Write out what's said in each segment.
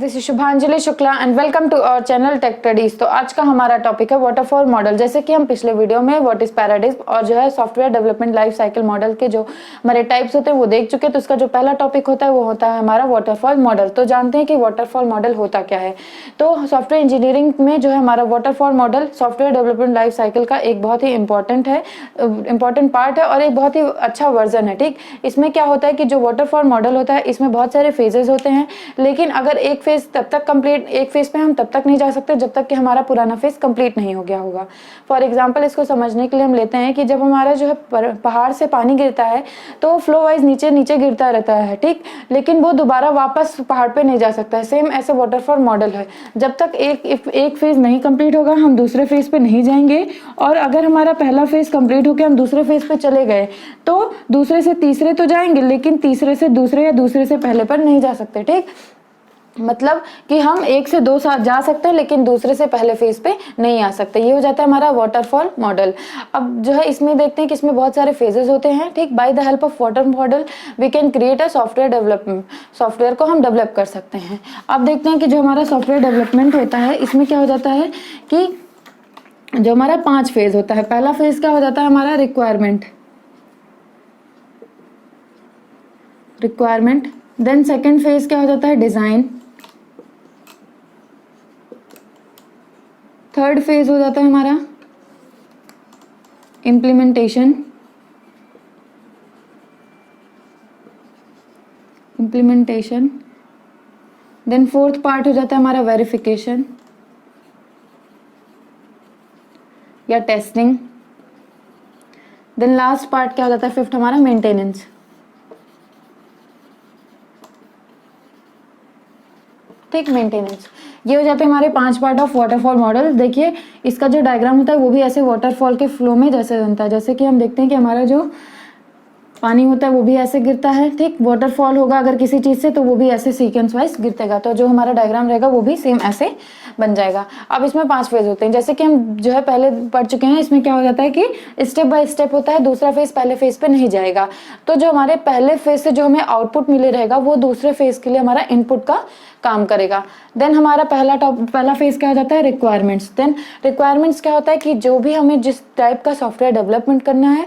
This is Shubhanjali Shukla and welcome to our channel tech studies. तो आज का हमारा टॉपिक है वाटरफॉल मॉडल। जैसे कि हम पिछले वीडियो में व्हाट इज पैराडाइज और जो है software development life cycle model के जो हमारे टाइप्स होते हैं वो देख चुके हैं। तो उसका जो पहला टॉपिक होता है वो होता है हमारा वाटरफॉल मॉडल। तो जानते हैं कि वाटरफॉल मॉडल होता क्या है। तो सॉफ्टवेयर इंजीनियरिंग में जो है हमारा waterfall model software development life cycle का एक बहुत ही इंपॉर्टेंट पार्ट है और एक बहुत ही अच्छा वर्जन है। ठीक, इसमें क्या होता है कि जो वाटरफॉल मॉडल होता है इसमें बहुत सारे फेजेस होते हैं, लेकिन अगर एक फेज एक फेज पे हम तब तक नहीं जा सकते जब तक कि हमारा पुराना फेज कंप्लीट नहीं हो गया होगा। फॉर एग्जांपल इसको समझने के लिए हम लेते हैं कि जब हमारा जो है पहाड़ से पानी गिरता है तो फ्लो वाइज नीचे नीचे गिरता रहता है, ठीक, लेकिन वो दोबारा वापस पहाड़ पे नहीं जा सकता है। सेम ऐसे वाटरफॉल मॉडल है, जब तक एक फेज नहीं कंप्लीट होगा हम दूसरे फेज पे नहीं जाएंगे, और अगर हमारा पहला फेज कंप्लीट होकर हम दूसरे फेज पे चले गए तो दूसरे से तीसरे तो जाएंगे लेकिन तीसरे से दूसरे या दूसरे से पहले पर नहीं जा सकते। ठीक, मतलब कि हम एक से दो साथ जा सकते हैं लेकिन दूसरे से पहले फेज पे नहीं आ सकते। ये हो जाता है हमारा वाटरफॉल मॉडल। अब जो है इसमें देखते हैं कि इसमें बहुत सारे फेजेस होते हैं। ठीक, by the help of water model we can create a software development, software को हम डेवलप कर सकते हैं। अब देखते हैं कि जो हमारा सॉफ्टवेयर डेवलपमेंट होता है इसमें क्या हो जाता है कि जो हमारा 5 फेज होता है। पहला फेज क्या हो जाता है हमारा रिक्वायरमेंट, देन सेकेंड फेज क्या हो जाता है डिजाइन, थर्ड फेज हो जाता है हमारा इम्प्लीमेंटेशन, देन फोर्थ पार्ट हो जाता है हमारा वेरिफिकेशन या टेस्टिंग, देन लास्ट पार्ट क्या हो जाता है फिफ्थ हमारा मेंटेनेंस। ठीक, मेंटेनेंस। ये हो जाते हैं हमारे 5 पार्ट ऑफ वाटरफॉल मॉडल। देखिए इसका जो डायग्राम होता है वो भी ऐसे वाटरफॉल के फ्लो में जैसे बनता है। जैसे कि हम देखते हैं कि हमारा जो पानी होता है वो भी ऐसे गिरता है। ठीक, वाटरफॉल होगा अगर किसी चीज से तो वो भी ऐसे सीक्वेंस वाइज गिरतेगा, तो जो हमारा डायग्राम रहेगा वो भी सेम ऐसे बन जाएगा। अब इसमें 5 फेज होते हैं जैसे कि हम जो है पहले पढ़ चुके हैं। इसमें क्या हो जाता है कि स्टेप बाय स्टेप होता है, दूसरा फेज पहले फेज पे नहीं जाएगा, तो जो हमारे पहले फेज से जो हमें आउटपुट मिले रहेगा वो दूसरे फेज के लिए हमारा इनपुट का काम करेगा। देन हमारा पहला फेज क्या हो जाता है रिक्वायरमेंट्स। देन रिक्वायरमेंट्स क्या होता है कि जो भी हमें जिस टाइप का सॉफ्टवेयर डेवलपमेंट करना है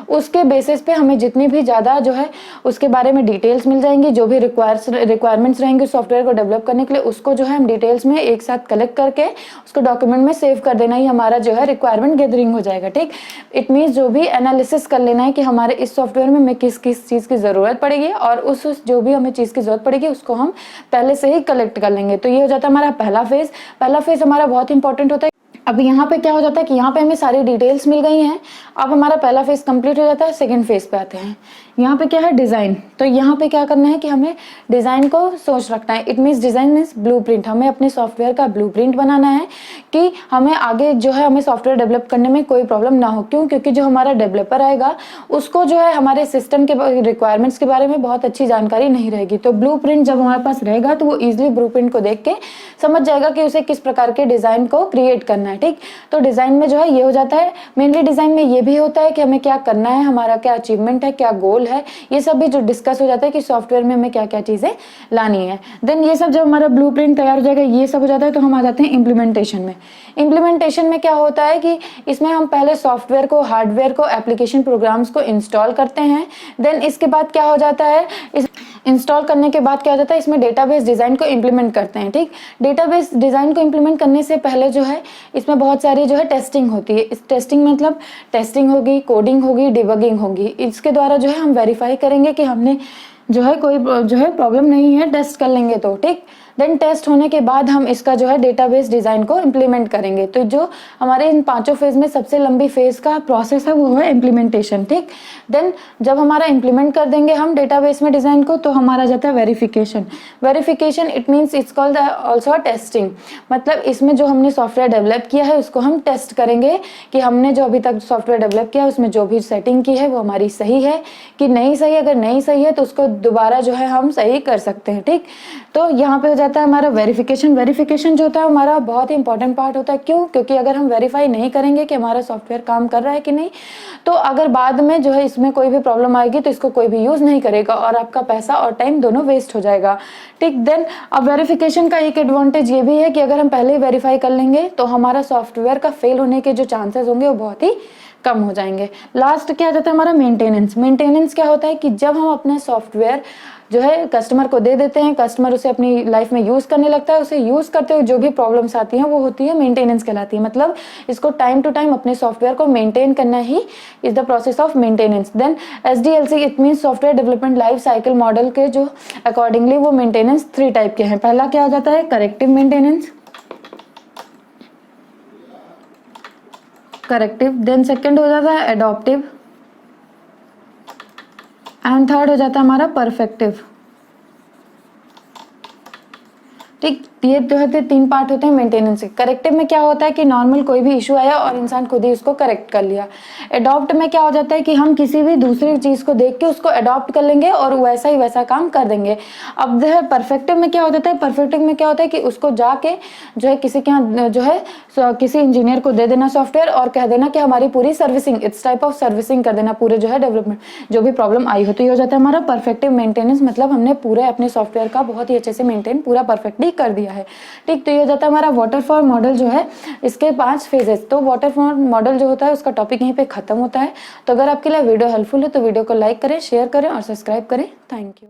उसके बेसिस पे हमें जितनी भी ज़्यादा जो है उसके बारे में डिटेल्स मिल जाएंगी। जो भी रिक्वायरमेंट्स रहेंगे सॉफ्टवेयर को डेवलप करने के लिए उसको जो है हम डिटेल्स में एक साथ कलेक्ट करके उसको डॉक्यूमेंट में सेव कर देना ही हमारा जो है रिक्वायरमेंट गैदरिंग हो जाएगा। ठीक, इट मीन्स जो भी एनालिसिस कर लेना है कि हमारे इस सॉफ्टवेयर में किस किस चीज़ की ज़रूरत पड़ेगी और उस जो भी हमें चीज़ की ज़रूरत पड़ेगी उसको हम पहले से ही कलेक्ट कर लेंगे। तो ये हो जाता है हमारा पहला फेज हमारा बहुत इंपॉर्टेंट होता है। अब यहाँ पे क्या हो जाता है कि यहाँ पे हमें सारी डिटेल्स मिल गई हैं। अब हमारा पहला फेज कंप्लीट हो जाता है, सेकंड फेज पे आते हैं। यहाँ पे क्या है डिज़ाइन। तो यहाँ पे क्या करना है कि हमें डिज़ाइन को सोच रखना है। It means design means blueprint. हमें अपने सॉफ्टवेयर का ब्लूप्रिंट बनाना है कि हमें आगे जो है हमें सॉफ्टवेयर डेवलप करने में कोई प्रॉब्लम ना हो। क्यों? क्योंकि जो हमारा डेवलपर आएगा उसको जो है हमारे सिस्टम के रिक्वायरमेंट्स के बारे में बहुत अच्छी जानकारी नहीं रहेगी। तो ब्लूप्रिंट जब हमारे पास रहेगा तो वो ईजिली ब्लूप्रिंट को देख के समझ जाएगा कि उसे किस प्रकार के डिज़ाइन को क्रिएट करना है। ठीक, तो डिज़ाइन में जो है ये हो जाता है। मेनली डिज़ाइन में ये भी होता है कि हमें क्या करना है, हमारा क्या अचीवमेंट है, क्या गोल है, ये सब भी जो डिस्कस हो जाता है कि सॉफ्टवेयर में हमें क्या क्या चीज़ें लानी है। देन ये सब जब हमारा ब्लूप्रिंट तैयार हो जाएगा, ये सब हो जाता है, तो हम आ जाते हैं इम्प्लीमेंटेशन में। इम्प्लीमेंटेशन में क्या होता है कि इसमें हम पहले सॉफ्टवेयर को, हार्डवेयर को, एप्लीकेशन प्रोग्राम्स को इंस्टॉल करते हैं। देन इसके बाद क्या हो जाता है, इस इंस्टॉल करने के बाद क्या हो जाता है इसमें डेटाबेस डिज़ाइन को इम्प्लीमेंट करते हैं। ठीक, डेटाबेस डिज़ाइन को इम्प्लीमेंट करने से पहले जो है इसमें बहुत सारी जो है टेस्टिंग होती है। इस टेस्टिंग मतलब टेस्टिंग होगी, कोडिंग होगी, डिबगिंग होगी। इसके द्वारा जो है हम वेरीफाई करेंगे कि हमने जो है कोई जो है प्रॉब्लम नहीं है, टेस्ट कर लेंगे तो। ठीक, देन टेस्ट होने के बाद हम इसका जो है डेटाबेस डिज़ाइन को इम्प्लीमेंट करेंगे। तो जो हमारे इन 5 फेज में सबसे लंबी फेज का प्रोसेस है वो है इम्प्लीमेंटेशन। ठीक, देन जब हमारा इम्प्लीमेंट कर देंगे हम डेटाबेस में डिज़ाइन को तो हमारा जाता है verification. It means it's called also testing. मतलब इसमें जो हमने सॉफ्टवेयर डेवलप किया है उसको हम टेस्ट करेंगे कि हमने जो अभी तक सॉफ्टवेयर डेवलप किया है उसमें जो भी सेटिंग की है वो हमारी सही है कि नहीं सही। अगर नहीं सही है तो उसको दोबारा जो है हम सही कर सकते हैं। ठीक, तो यहाँ पे हो जाता जाता है हमारा वेरिफिकेशन। वेरिफिकेशन जो होता है हमारा बहुत ही इंपॉर्टेंट पार्ट होता है। क्यों? क्योंकि अगर हम वेरीफाई नहीं करेंगे कि हमारा सॉफ्टवेयर काम कर रहा है कि नहीं, तो अगर बाद में जो है इसमें कोई भी प्रॉब्लम आएगी तो इसको कोई भी यूज़ नहीं करेगा और आपका पैसा और टाइम दोनों वेस्ट हो जाएगा। ठीक, देन अब वेरिफिकेशन का एक एडवांटेज ये भी है कि अगर हम पहले ही वेरीफाई कर लेंगे तो हमारा सॉफ्टवेयर का फेल होने के जो चांसेस होंगे वो बहुत ही कम हो जाएंगे। लास्ट क्या आ जाता है हमारा मेंटेनेंस। मेंटेनेंस क्या होता है कि जब हम अपना सॉफ्टवेयर जो है कस्टमर को दे देते हैं, कस्टमर उसे अपनी लाइफ में यूज़ करने लगता है, उसे यूज़ करते हुए जो भी प्रॉब्लम्स आती हैं वो होती है मेंटेनेंस कहलाती है। मतलब इसको टाइम टू टाइम अपने सॉफ्टवेयर को मेंटेन करना ही is the process of maintenance. Then SDLC it mean software development life cycle model के जो अकॉर्डिंगली वो मेंटेनेंस 3 टाइप के हैं। पहला क्या आ जाता है corrective maintenance, corrective. Then second हो जाता है एडॉप्टिव एंड थर्ड हो जाता है हमारा परफेक्टिव। ठीक, ये जो है 3 पार्ट होते हैं मेंटेनेंस के। करेक्टिव में क्या होता है कि नॉर्मल कोई भी इशू आया और इंसान खुद ही उसको करेक्ट कर लिया। एडॉप्ट में क्या हो जाता है कि हम किसी भी दूसरी चीज को देख के उसको एडॉप्ट कर लेंगे और वैसा ही वैसा काम कर देंगे। अब जो है परफेक्टिव में क्या हो जाता है, परफेक्टिव में क्या होता है कि उसको जाके जो है किसी के यहाँ जो है किसी इंजीनियर को दे देना सॉफ्टवेयर और कह देना कि हमारी पूरी servicing, it's type of servicing कर देना पूरे जो है डेवलपमेंट, जो भी प्रॉब्लम आई हो। तो ये हो जाता है हमारा परफेक्टिव मेंटेनेंस, मतलब हमने पूरे अपने सॉफ्टवेयर का बहुत ही अच्छे से मेंटेन पूरा परफेक्टली कर दिया है। ठीक, तो ये हो जाता है हमारा वाटरफॉल मॉडल जो है, इसके 5 फेजेस। तो वाटरफॉल मॉडल जो होता है उसका टॉपिक यहीं पे खत्म होता है। तो अगर आपके लिए वीडियो हेल्पफुल है तो वीडियो को लाइक करें, शेयर करें और सब्सक्राइब करें। Thank you.